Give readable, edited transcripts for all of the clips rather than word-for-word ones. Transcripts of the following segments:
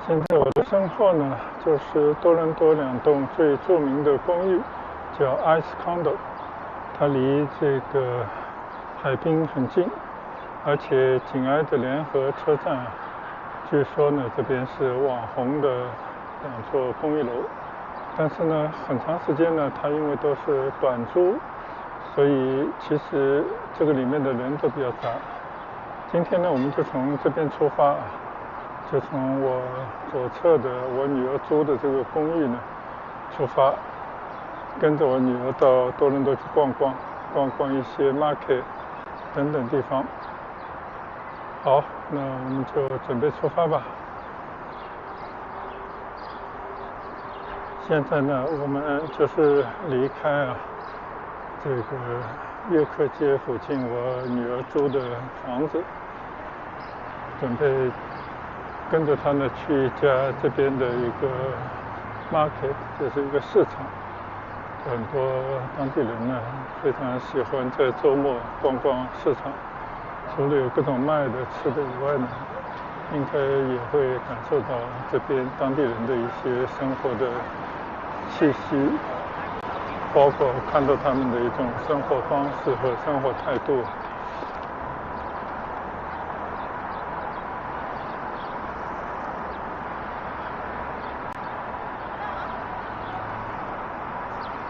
现在我的身后呢，就是多伦多两栋最著名的公寓，叫 Ice Condo， 它离这个海滨很近，而且紧挨着联合车站。据说呢，这边是网红的两座公寓楼，但是呢，很长时间呢，它因为都是短租，所以其实这个里面的人都比较杂。今天呢，我们就从这边出发，就从我左侧的我女儿租的这个公寓呢出发，跟着我女儿到多伦多去逛逛一些 market 等等地方。好，那我们就准备出发吧。现在呢，我们就是离开这个约克街附近我女儿租的房子，准备跟着她呢去一家这边的一个 market， 就是一个市场。很多当地人呢非常喜欢在周末逛逛市场，除了有各种卖的吃的以外呢，应该也会感受到这边当地人的一些生活的气息，包括看到他们的一种生活方式和生活态度。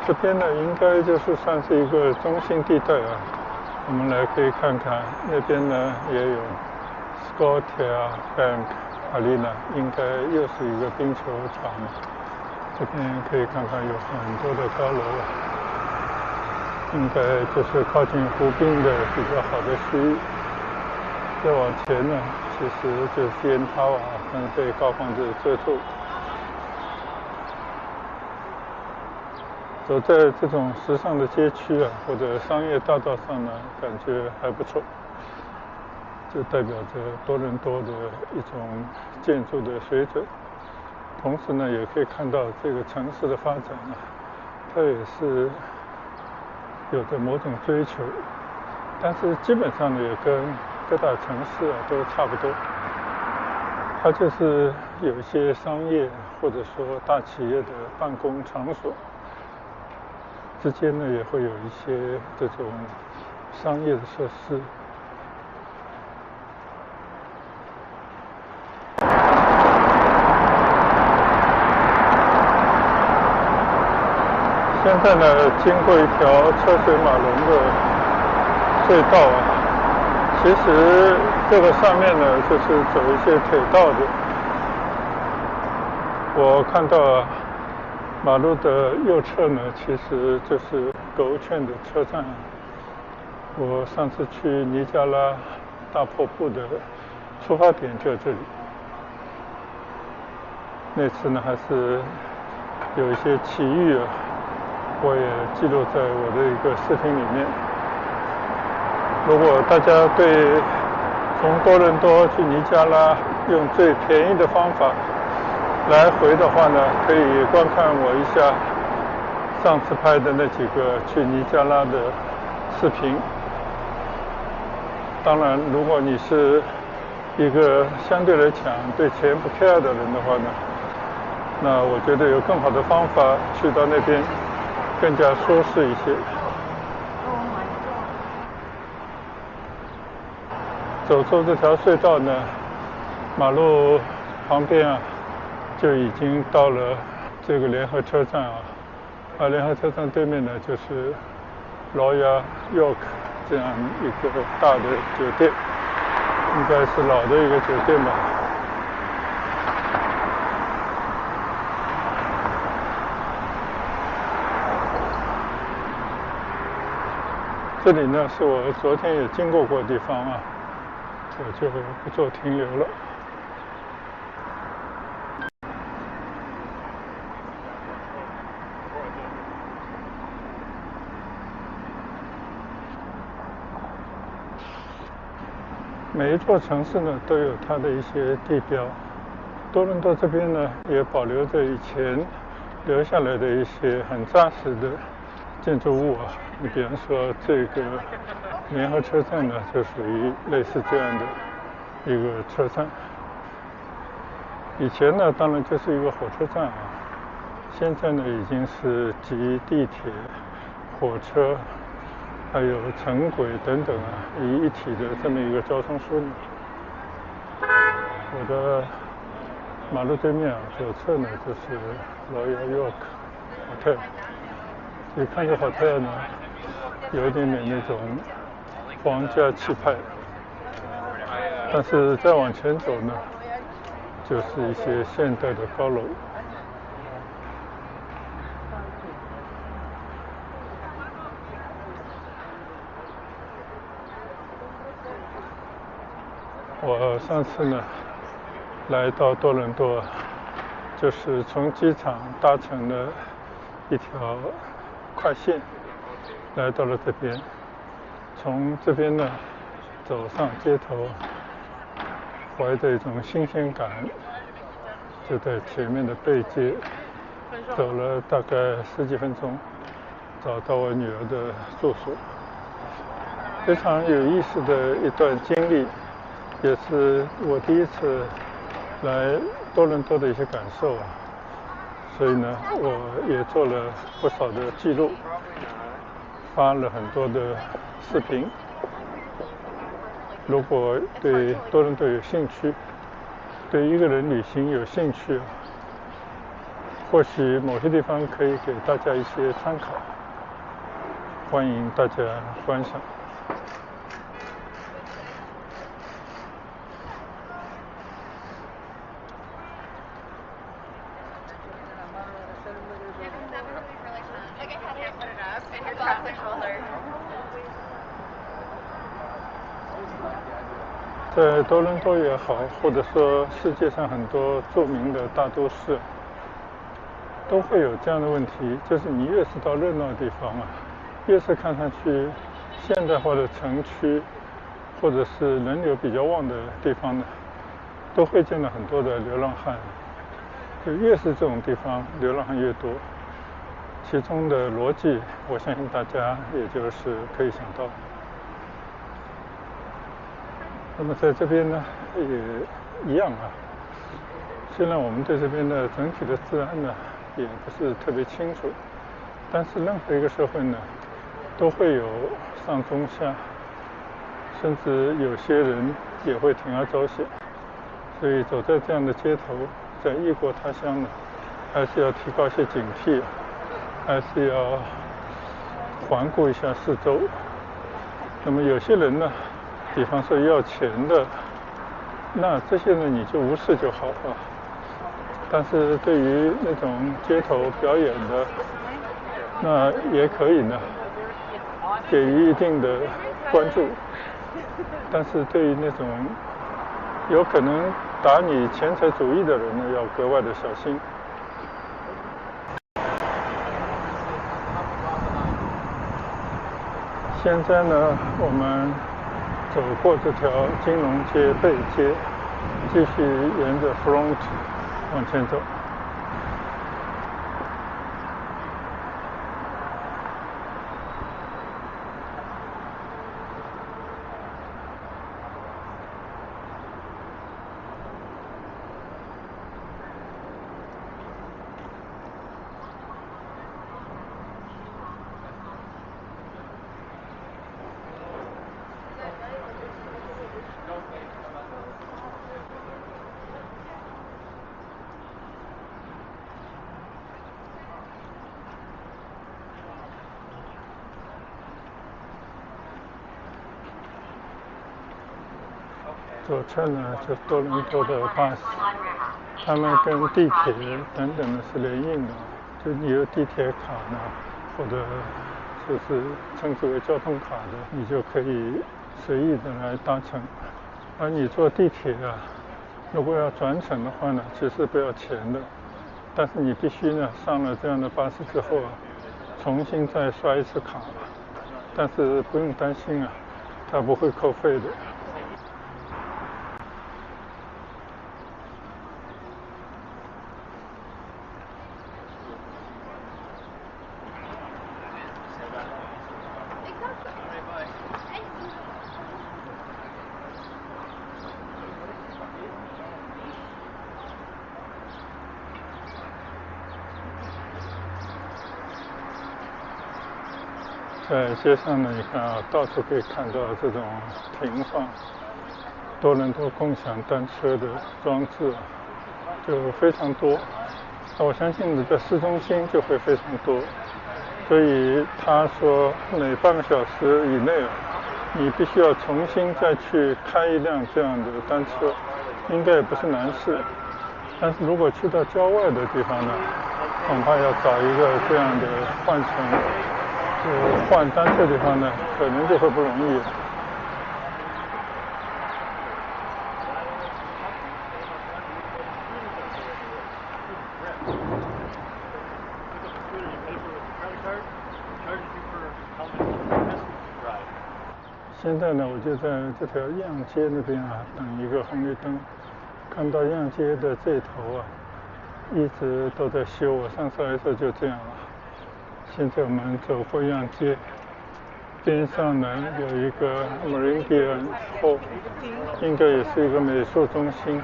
这边呢，应该就是算是一个中心地带啊。我们来可以看看那边呢，也有 Scotia Bank Arena， 应该又是一个冰球场。这边可以看看有很多的高楼，应该就是靠近湖滨的比较好的区域。再往前呢，其实就是 CN Tower， 但是被高房子遮住。走在这种时尚的街区或者商业大道上呢，感觉还不错。这代表着多伦多的一种建筑的水准。同时呢，也可以看到这个城市的发展它也是有着某种追求，但是基本上呢，也跟各大城市都差不多。它就是有一些商业或者说大企业的办公场所。之间呢，也会有一些这种商业的设施。现在呢，经过一条车水马龙的隧道其实这个上面呢，就是走一些铁道的。我看到马路的右侧呢，其实就是狗圈的车站。我上次去尼加拉大瀑布的出发点就在这里。那次呢，还是有一些奇遇我也记录在我的一个视频里面。如果大家对从多伦多去尼加拉用最便宜的方法来回的话呢，可以观看我一下上次拍的那几个去尼加拉的视频。当然，如果你是一个相对来讲对钱不 care 的人的话呢，那我觉得有更好的方法去到那边更加舒适一些。走出这条隧道呢，马路旁边就已经到了这个联合车站联合车站对面呢就是 Royal York 这样一个大的酒店，应该是老的一个酒店吧。这里呢是我昨天也经过的地方我就不做停留了。每一座城市呢都有它的一些地标。多伦多这边呢也保留着以前留下来的一些很扎实的建筑物你比方说这个联合车站呢就属于类似这样的一个车站。以前呢，当然就是一个火车站啊，现在呢已经是集地铁、火车还有城轨等等啊于一体的这么一个交通枢纽。我的马路对面啊，左侧呢就是 Royal York Hotel。你看这 hotel 呢，有一点点那种皇家气派，但是再往前走呢，就是一些现代的高楼。我上次呢来到多伦多，就是从机场搭乘了一条快线来到了这边，从这边呢走上街头，怀着一种新鲜感，就在前面的背街走了大概10几分钟，找到我女儿的住所。非常有意思的一段经历，也是我第一次来多伦多的一些感受啊。所以呢，我也做了不少的记录，发了很多的视频。如果对多伦多有兴趣，对一个人旅行有兴趣，或许某些地方可以给大家一些参考，欢迎大家观赏。在多伦多也好，或者说世界上很多著名的大都市，都会有这样的问题，就是你越是到热闹的地方啊，越是看上去现代化的城区，或者是人流比较旺的地方呢，都会见到很多的流浪汉。就越是这种地方，流浪汉越多。其中的逻辑，我相信大家也就是可以想到。那么在这边呢，也一样啊。虽然我们对这边的整体的治安呢，也不是特别清楚，但是任何一个社会呢，都会有上中下，甚至有些人也会铤而走险。所以走在这样的街头，在异国他乡呢，还是要提高一些警惕，还是要环顾一下四周。那么有些人呢，比方说要钱的，那这些人你就无视就好了。但是对于那种街头表演的，那也可以呢，给予一定的关注。但是对于那种有可能打你钱财主意的人呢，要格外的小心。现在呢，我们走过这条金融街背街，继续沿着 Front 往前走。左侧呢，就多伦多的巴士，他们跟地铁等等的是联营的，就你有地铁卡呢，或者就是称之为交通卡的，你就可以随意的来搭乘。而你坐地铁啊，如果要转乘的话呢，其实不要钱的，但是你必须呢上了这样的巴士之后啊，重新再刷一次卡，但是不用担心啊，它不会扣费的。在街上呢，你看啊，到处可以看到这种停放多伦多共享单车的装置，就非常多。那我相信呢，在市中心就会非常多。所以他说，每半个小时以内，你必须要重新再去开一辆这样的单车，应该也不是难事。但是如果去到郊外的地方呢，恐怕要找一个这样的换单车的地方呢，可能就会不容易。现在呢，我就在这条样街那边啊，等一个红绿灯。看到样街的这头啊，一直都在修。我上次来的时候就这样了。现在我们走过样街，边上呢有一个 Meridian Hall， 应该也是一个美术中心。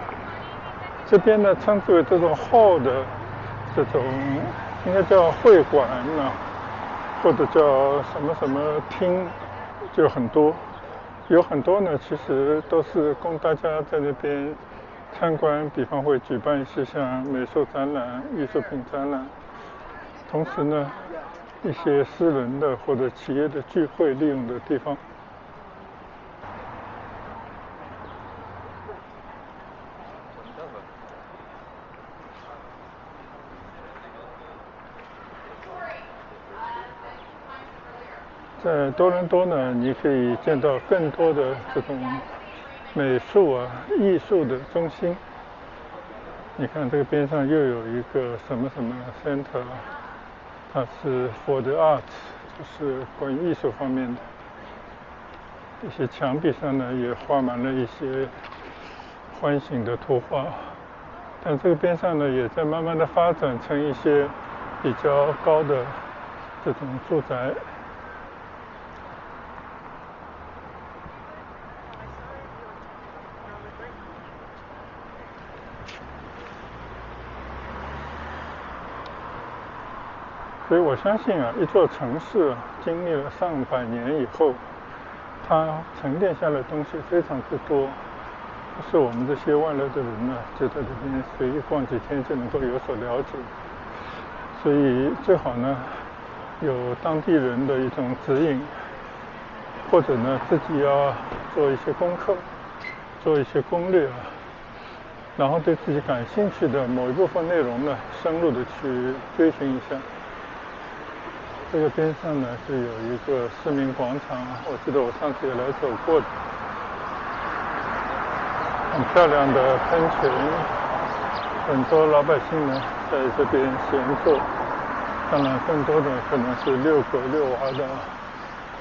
这边呢称之为这种 hall 的这种，应该叫会馆呢，或者叫什么什么厅，就很多。有很多呢，其实都是供大家在那边参观，比方会举办一些像美术展览、艺术品展览，同时呢，一些私人的或者企业的聚会利用的地方。在多伦多呢，你可以见到更多的这种美术啊、艺术的中心。你看这个边上又有一个什么什么 center， 它是 for the arts， 就是关于艺术方面的。一些墙壁上呢也画满了一些欢欣的图画，但这个边上呢也在慢慢的发展成一些比较高的这种住宅。所以我相信啊，一座城市经历了上百年以后，它沉淀下来的东西非常之多，不是我们这些外来的人呢，就在这边随意逛几天就能够有所了解。所以最好呢，有当地人的一种指引，或者呢自己要做一些功课，做一些攻略，然后对自己感兴趣的某一部分内容呢，深入的去追寻一下。这个边上呢就有一个市民广场，我记得我上次也来走过的，很漂亮的喷泉，很多老百姓呢在这边闲坐，当然更多的可能是遛狗遛娃的，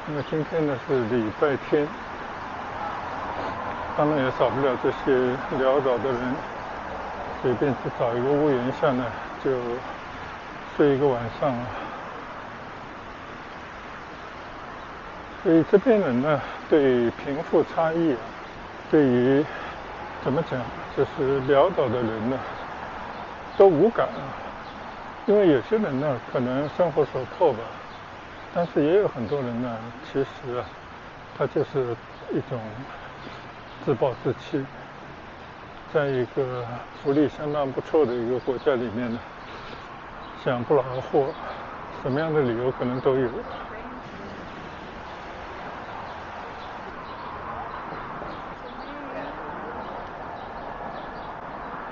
因为今天呢是礼拜天，当然也少不了这些潦倒的人，随便去找一个屋檐下呢就睡一个晚上了。所以这边人呢，对贫富差异啊，对于怎么讲，就是潦倒的人呢，都无感啊。因为有些人呢，可能生活所迫吧，但是也有很多人呢，其实啊，他就是一种自暴自弃，在一个福利相当不错的一个国家里面呢，想不劳而获，什么样的理由可能都有。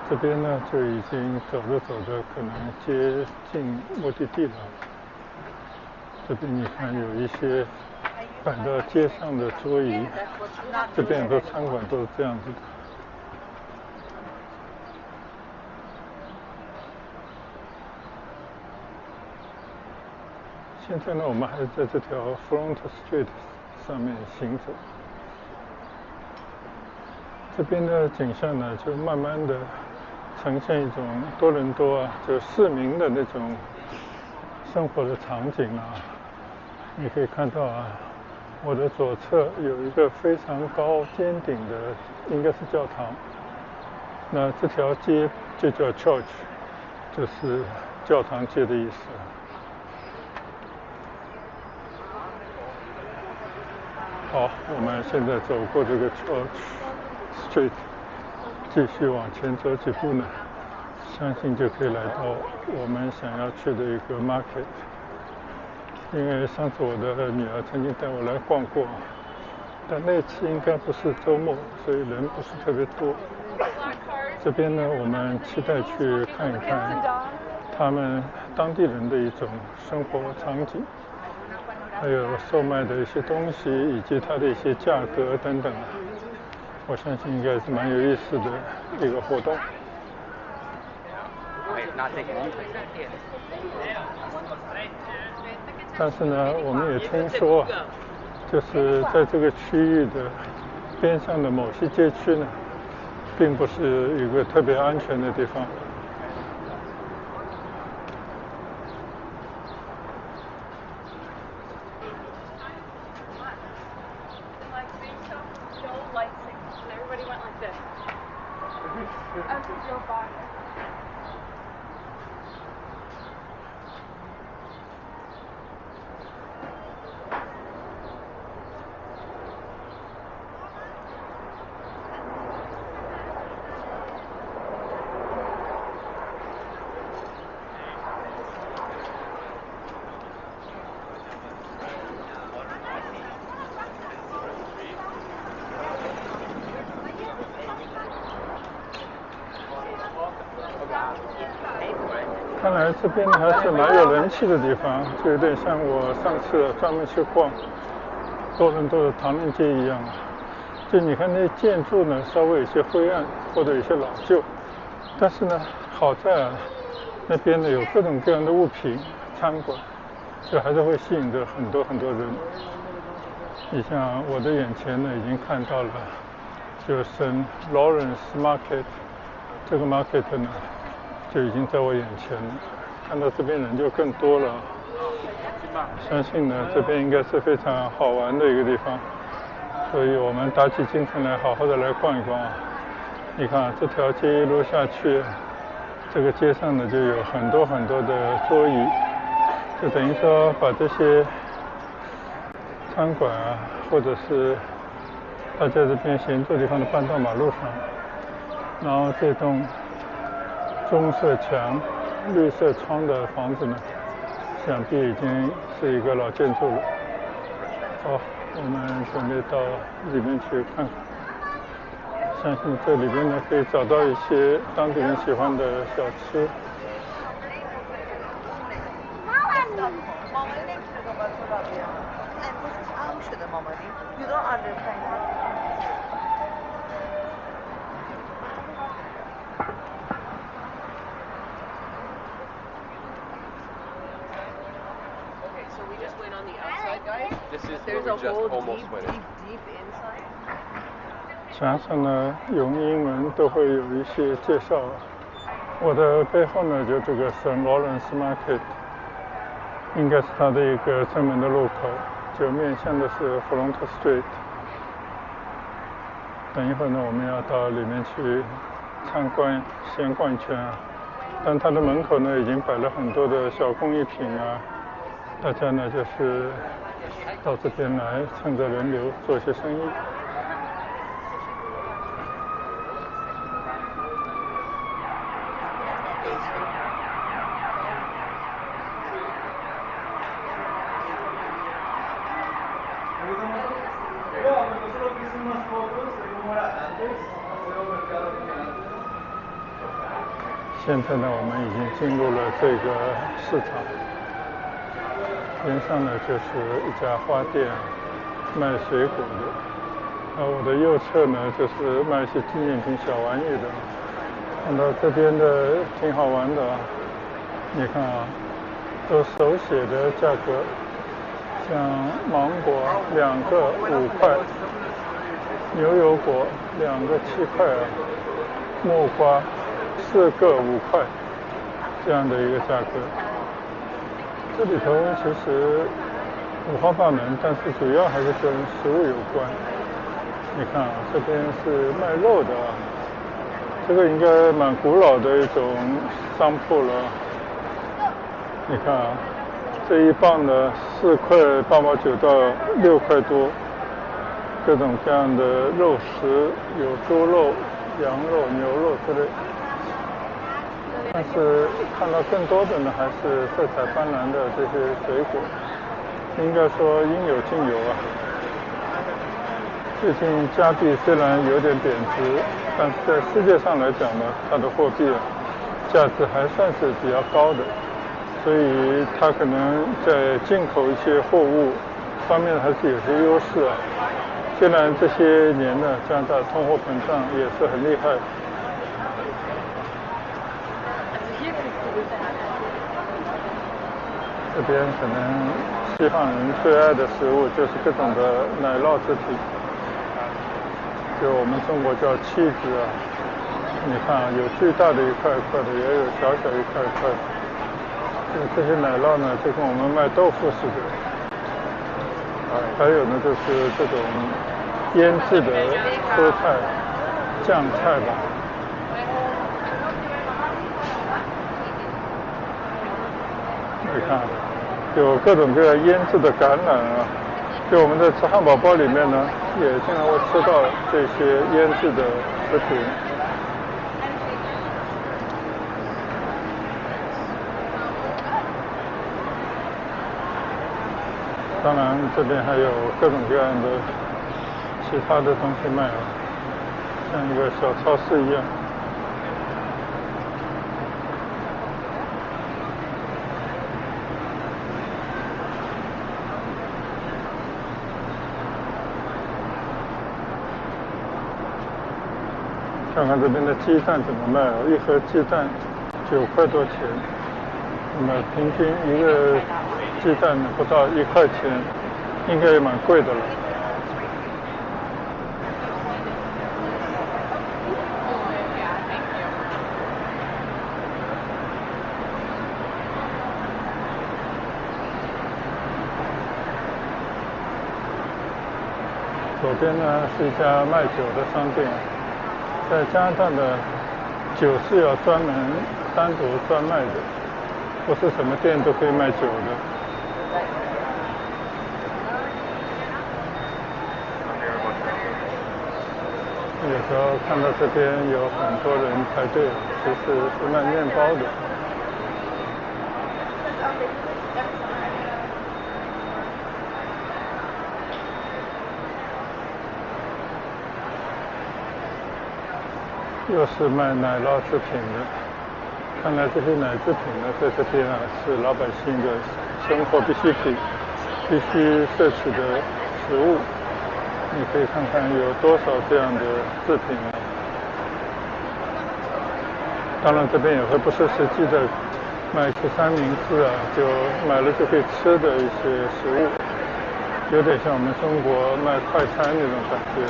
这边呢就已经走着走着，可能接近目的地了。这边你看有一些摆到街上的桌椅，这边很多餐馆都是这样子的。现在呢，我们还在这条 Front Street 上面行走。这边的景象呢，就慢慢的呈现一种多伦多啊，就市民的那种生活的场景啊。你可以看到啊，我的左侧有一个非常高尖顶的，应该是教堂。那这条街就叫 Church， 就是教堂街的意思。好，我们现在走过这个 Church Street， 继续往前走几步呢，相信就可以来到我们想要去的一个 market。因为上次我的女儿曾经带我来逛过，但那次应该不是周末，所以人不是特别多。这边呢，我们期待去看一看他们当地人的一种生活场景，还有售卖的一些东西，以及它的一些价格等等。我相信应该是蛮有意思的一个活动。但是呢，我们也听说，就是在这个区域的边上的某些街区呢，并不是一个特别安全的地方。看来这边还是蛮有人气的地方，就有点像我上次专门去逛多伦多的唐人街一样。就你看那些建筑呢，稍微有些灰暗或者有些老旧，但是呢，好在那边呢有各种各样的物品、餐馆，就还是会吸引着很多很多人。你像我的眼前呢，已经看到了，就是 St. Lawrence Market， 这个 market 呢，就已经在我眼前了。看到这边人就更多了，相信呢，这边应该是非常好玩的一个地方，所以我们打起精神来，好好的来逛一逛。你看这条街一路下去，这个街上呢就有很多很多的桌椅，就等于说把这些餐馆啊，或者是大家这边闲坐地方都搬到马路上，然后这栋棕色墙、绿色窗的房子呢，想必已经是一个老建筑了。好，我们准备到里面去看看，相信这里边呢可以找到一些当地人喜欢的小吃。墙上呢用英文都会有一些介绍。我的背后呢就这个 St. Lawrence Market， 应该是它的一个正门的入口，就面向的是 Front Street。等一会儿呢，我们要到里面去参观，先逛一圈啊。但它的门口呢，已经摆了很多的小工艺品啊，大家呢就是到这边来，趁着人流做一些生意。现在呢，我们已经进入了这个市场，边上呢就是一家花店，卖水果的。我的右侧呢就是卖一些纪念品、小玩意的。看到这边的挺好玩的啊，你看啊，都手写的价格，像芒果2个5块，牛油果2个7块啊，木瓜4个5块，这样的一个价格。这里头其实五花八门，但是主要还是跟食物有关。你看啊，这边是卖肉的啊，这个应该蛮古老的一种商铺了。你看啊，这一磅的4块8毛9到6块多，各种各样的肉食，有猪肉、羊肉、牛肉之类。但是看到更多的呢，还是色彩斑斓的这些水果，应该说应有尽有啊。最近加币虽然有点贬值，但是在世界上来讲呢，它的货币价值还算是比较高的，所以它可能在进口一些货物方面还是有些优势啊。虽然这些年呢，加拿大通货膨胀也是很厉害。这边可能西方人最爱的食物就是各种的奶酪制品，就我们中国叫气质啊。你看啊，有巨大的一块一块的，也有小小一块一块的。这些奶酪呢，就跟我们卖豆腐似的。还有呢，就是这种腌制的蔬菜、酱菜吧。你看，有各种各样腌制的橄榄啊。就我们在吃汉堡包里面呢，也经常会吃到这些腌制的食品。当然，这边还有各种各样的其他的东西卖啊，像一个小超市一样。看看这边的鸡蛋怎么卖啊？一盒鸡蛋9块多钱，那么平均一个鸡蛋不到1块钱，应该也蛮贵的了。左边呢是一家卖酒的商店，在加拿大的酒是要专门单独专卖的，不是什么店都可以卖酒的。有时候看到这边有很多人排队，其实是卖面包的。又是卖奶酪制品的，看来这些奶制品呢，在这边啊是老百姓的生活必需品，必须摄取的食物。你可以看看有多少这样的制品啊。当然，这边也会不是实际的卖一些三明治啊，就买了就可以吃的一些食物，有点像我们中国卖快餐那种感觉。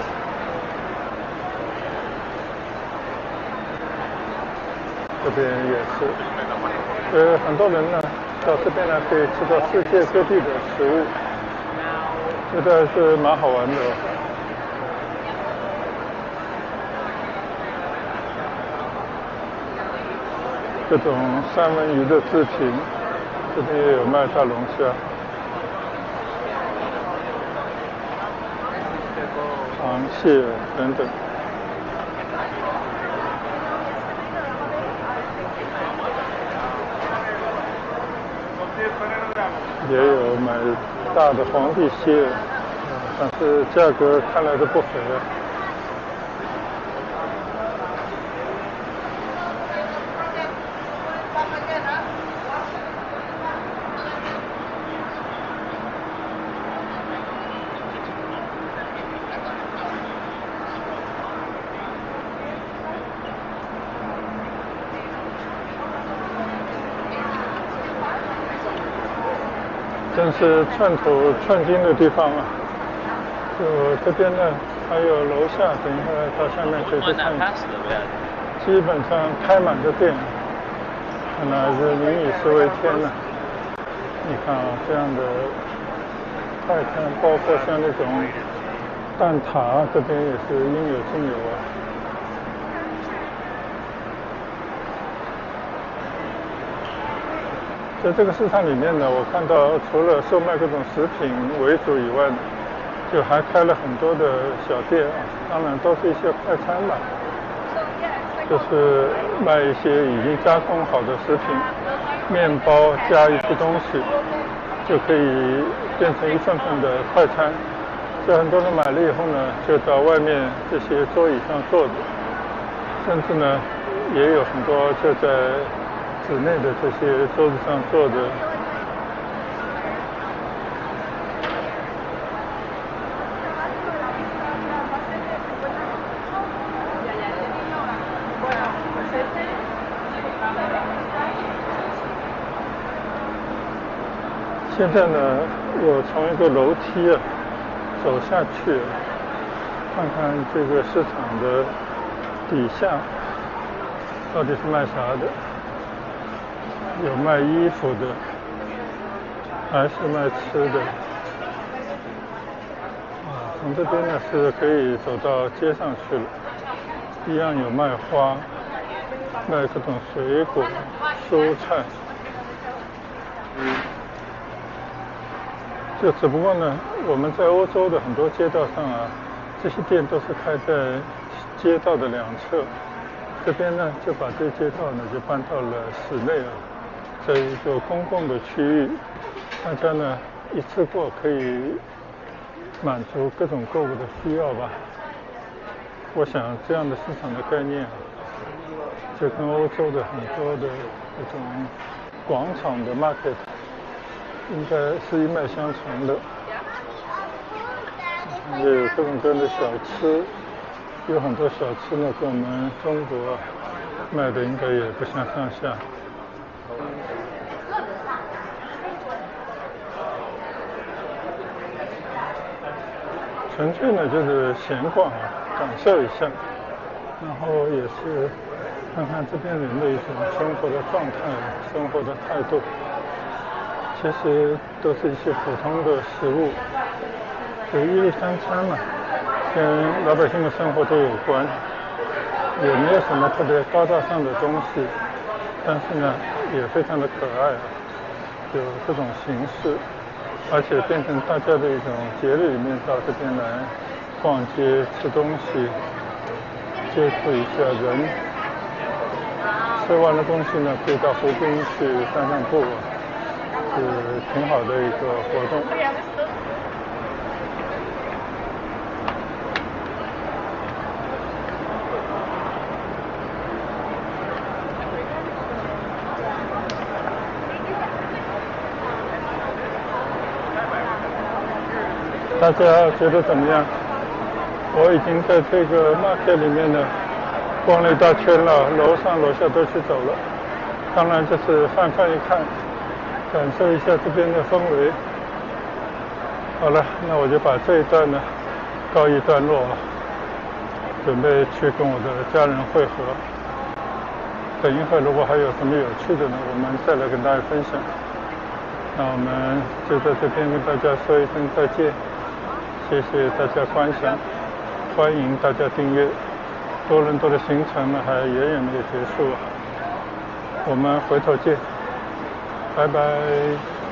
这边也是，很多人呢到这边来可以吃到世界各地的食物，觉得是蛮好玩的。各种三文鱼的制品，这边也有卖大龙虾、螃蟹等等。也有买大的皇帝蟹，但是价格看来是不菲啊。真是寸土寸金的地方啊！就这边呢，还有楼下，等一下到下面可以去看。基本上开满的店，看来是民以食为天呢。你看啊，这样的快餐，包括像那种蛋挞，这边也是应有尽有啊。在这个市场里面呢，我看到除了售卖各种食品为主以外呢，就还开了很多的小店啊，当然都是一些快餐吧，就是卖一些已经加工好的食品，面包加一些东西，就可以变成一份份的快餐。这很多人买了以后呢，就到外面这些桌椅上坐着，甚至呢，也有很多就在室内的这些桌子上坐着。现在呢，我从一个楼梯啊走下去，看看这个市场的底下到底是卖啥的，有卖衣服的，还是卖吃的。从这边呢是可以走到街上去了，一样有卖花，卖各种水果、蔬菜。就只不过呢，我们在欧洲的很多街道上啊，这些店都是开在街道的两侧。这边呢，就把这街道呢就搬到了室内啊，在一个公共的区域，大家呢一次过可以满足各种购物的需要吧。我想这样的市场的概念啊，就跟欧洲的很多的这种广场的 market 应该是一脉相承的，也有各种各样的小吃，有很多小吃呢跟我们中国卖的应该也不相上下。纯粹呢就是闲逛啊，感受一下，然后也是看看这边人的一种生活的状态、生活的态度。其实都是一些普通的食物，就一日三餐嘛，跟老百姓的生活都有关，也没有什么特别高大上的东西，但是呢也非常的可爱，有各种形式，而且变成大家的一种节日里面到这边来逛街、吃东西，接触一下人，吃完了东西呢可以到湖边去散散步，是挺好的一个活动。大家觉得怎么样？我已经在这个 market 里面呢逛了一大圈了，楼上楼下都去走了。当然就是泛泛一看，感受一下这边的氛围。好了，那我就把这一段呢告一段落，准备去跟我的家人会合。等一会儿如果还有什么有趣的呢，我们再来跟大家分享。那我们就在这边跟大家说一声再见，谢谢大家观赏，欢迎大家订阅。多伦多的行程呢还远远没有结束，我们回头见，拜拜。